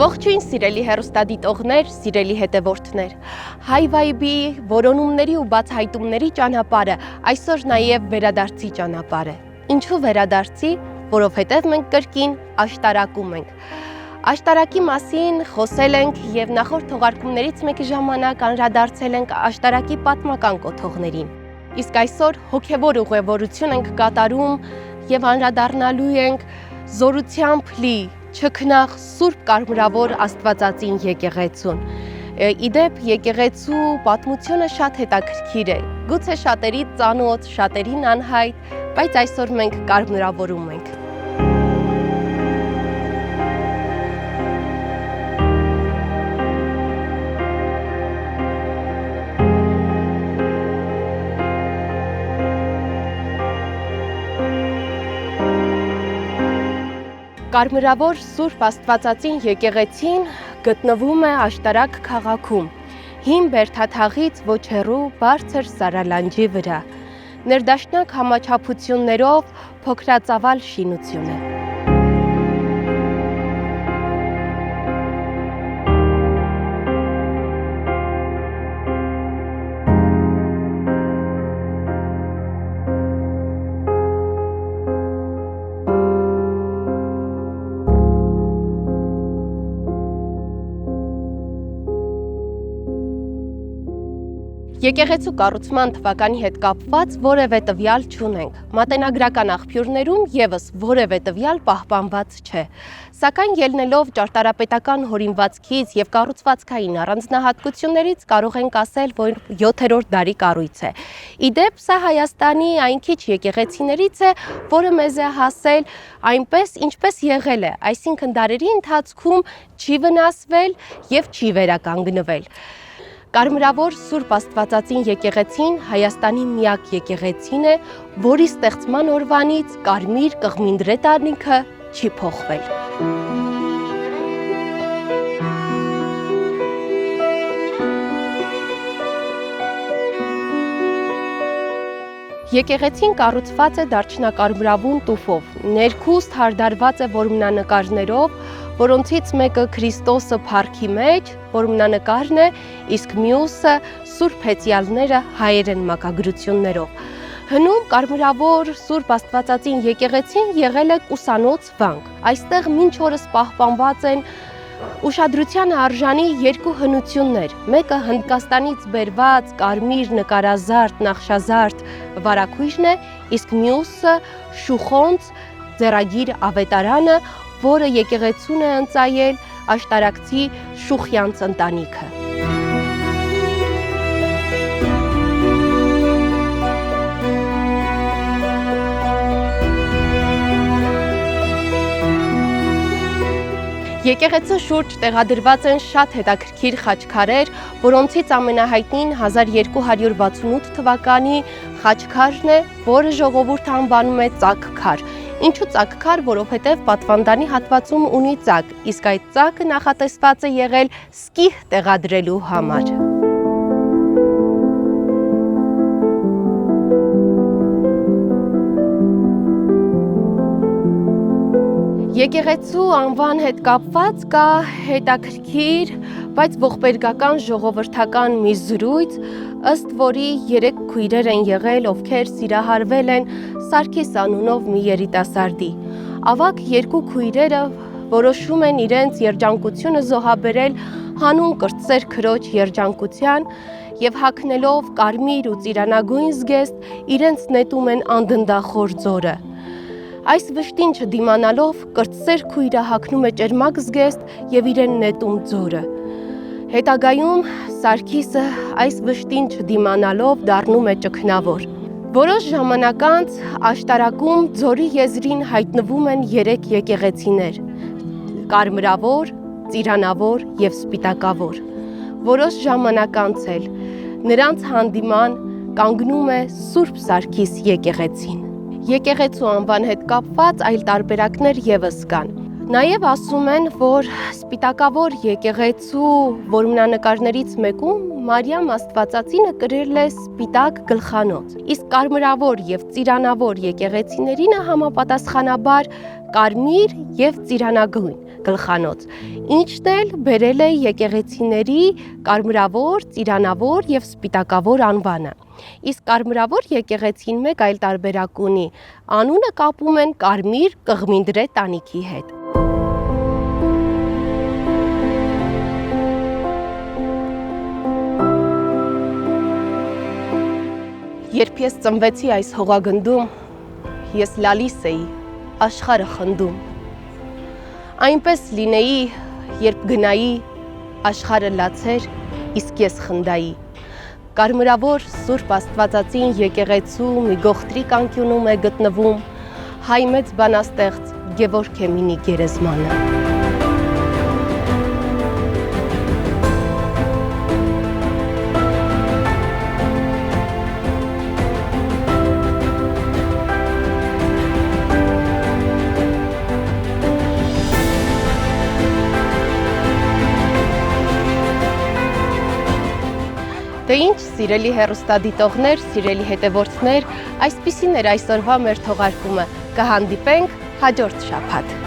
Ողջույն սիրելի հեռուստադիտողներ, սիրելի հետևորդներ, High Vibe-ի որոնումների ու բացահայտումների ճանապարհը այսօր նաև վերադարձի ճանապարհ է։ Ինչու վերադարձի, որովհետև մենք կրկին աշտարակում ենք։ Աշտարակի մասին խոսել ենք եւ նախորդ թողարկումներից մեկի ժամանակ անդրադարձել ենք աշտարակի պատմական կոթողներին։ Իսկ այսօր հոգևոր ուղևորություն ենք կատարում եւ անդրադառնալու ենք զորությամբ լի չքնաղ Սուրբ Կարմրավոր Աստվածածին եկեղեցուն։ Իդեպ եկեղեցու պատմությունը շատ հետաքրքիր է, գուցե շատերից ծանոթ, շատերին անհայտ, բայց այսօր մենք կարմրավորում ենք։ Կարմրավոր Սուրբ Աստվածածին եկեղեցին գտնվում է Աշտարակ քաղաքում, հին Բերդաթաղից ոչ հեռու բարձր սարալանջի վրա, ներդաշնակ համաչափություններով փոքրածավալ շինություն է։ Եկեղեցու կառուցման թվականի հետ կապված որևէ տվյալ չունենք, մատենագրական աղբյուրներում եւս որևէ տվյալ պահպանված չէ, սակայն ելնելով ճարտարապետական հորինվածքից եւ կառուցվածքային առանձնահատկություններից կարող ենք ասել, որ 7-րդ դարի կառույց է։ Իդեպ սա Հայաստանի այն քիչ եկեղեցիներից է, որը մեզ է հասել այնպես, ինչպես եղել է, այսինքն դարերի ընթացքում չի վնասվել եւ չի վերականգնվել։ Կարմրավոր Սուրբ Աստվածածին եկեղեցին Հայաստանի միակ եկեղեցին է, որի ստեղծման օրվանից կարմիր կղմինդրե տանիքը չի փոխվել։ Եկեղեցին կառուցված է դարչնակարմրավուն տուֆով, ներքուստ հարդարված է որմնանկարներով, որոնցից մեկը Քրիստոսը փառքի մեջ, որմնանկարն է, իսկ մյուսը Սուրբ Հեծյալները հայերեն մակագրություններով։ Հնում կարմրավոր Սուրբ Աստվածածին եկեղեցին եղել է կուսանոց վանք։ Այստեղ մինչ օրս պահպանված են ուշադրության արժանի երկու հնություններ, մեկը Հնդկաստանից բերված կարմիր նկարազարդ, նախշազարդ վարագույրն է, իսկ մյուսը շուխոնց ձեռագիր ավետարանը, որը եկեղեցուն է ընծայել աշտարակցի Շուխյանց ընտանիքը։ Եկեղեցու շուրջ տեղադրված են շատ հետաքրքիր խաչքարեր, որոնցից ամենահայտնին 1268 թվականի խաչքարն է, որը ժողովուրդը անվանում է ծակքար։ Ինչու ծակքար, որովհետև պատվանդանի հատվածում ունի ծակ, իսկ այդ ծակը նախատեսված է եղել սկիհ տեղադրելու համար։ Եկեղեցու անվան հետ կապված կա հետաքրքիր, բայց ողբերգական ժողովրդական մի զրույց, ըստ որի 3 քույրեր են եղել, ովքեր սիրահարվել են Սարգիս անունով մի երիտասարդի։ Ավագ 2 քույրերը որոշում են իրենց երջանկությունը զոհաբերել հանուն կրտսեր քրոջ երջանկության եւ հագնելով կարմիր ու ծիրանագույն զգեստ իրենց նետում են անդնդախոր ձորը։ Այս վշտին չդիմանալով կրտսեր քույրը հագնում է ճերմակ զգեստ եւ իրեն նետում ձորը։ Հետագայում Սարգիսը այս վշտին չդիմանալով դառնում է ճգնավոր։ Որոշ ժամանակ անց աշտարակում ձորի եզրին հայտնվում են 3 եկեղեցիներ՝ կարմրավոր, ծիրանավոր եւ սպիտակավոր։ Որոշ ժամանակ անց էլ նրանց հանդիման կանգնում է Սուրբ Սարգիս եկեղեցին։ Եկեղեցու անվան հետ կապված այլ տարբերակներ եւս կան։ Նաեւ ասում են, որ սպիտակավոր եկեղեցու որմնանկարներից մեկում Մարիամ Աստվածածինը կրել է սպիտակ գլխանոց, իսկ կարմրավոր եւ ծիրանավոր եկեղեցիներինը համապատասխանաբար կարմիր եւ ծիրանագույն, գլխանոց, ինչն էլ բերել է եկեղեցիների կարմրավոր, ծիրանավոր եւ սպիտակավոր անվանը։ Իսկ կարմրավոր եկեղեցին մեկ այլ տարբերակ ունի, անունը կապում են կարմիր կղմինդրե տանիքի հետ։ Երբ ես ծնվեցի այս հողագնդում, ես լալիս էի, աշխարհը խնդում։ Այնպես լինեի, երբ գնայի, աշխարհը լացեր, իսկ ես խնդայի։ Կարմրավոր Սուրբ Աստվածածին եկեղեցու մի գողտրիկ անկյունում է գտնվում հայ մեծ բանաստեղծ Գևորգ Էմինի գերեզմանը։ Դե ինչ, սիրելի հեռուստադիտողներ, սիրելի հետևորդներ, այսպիսին էր այսօրվա մեր թողարկումը։ Կհանդիպենք հաջորդ շաբաթ։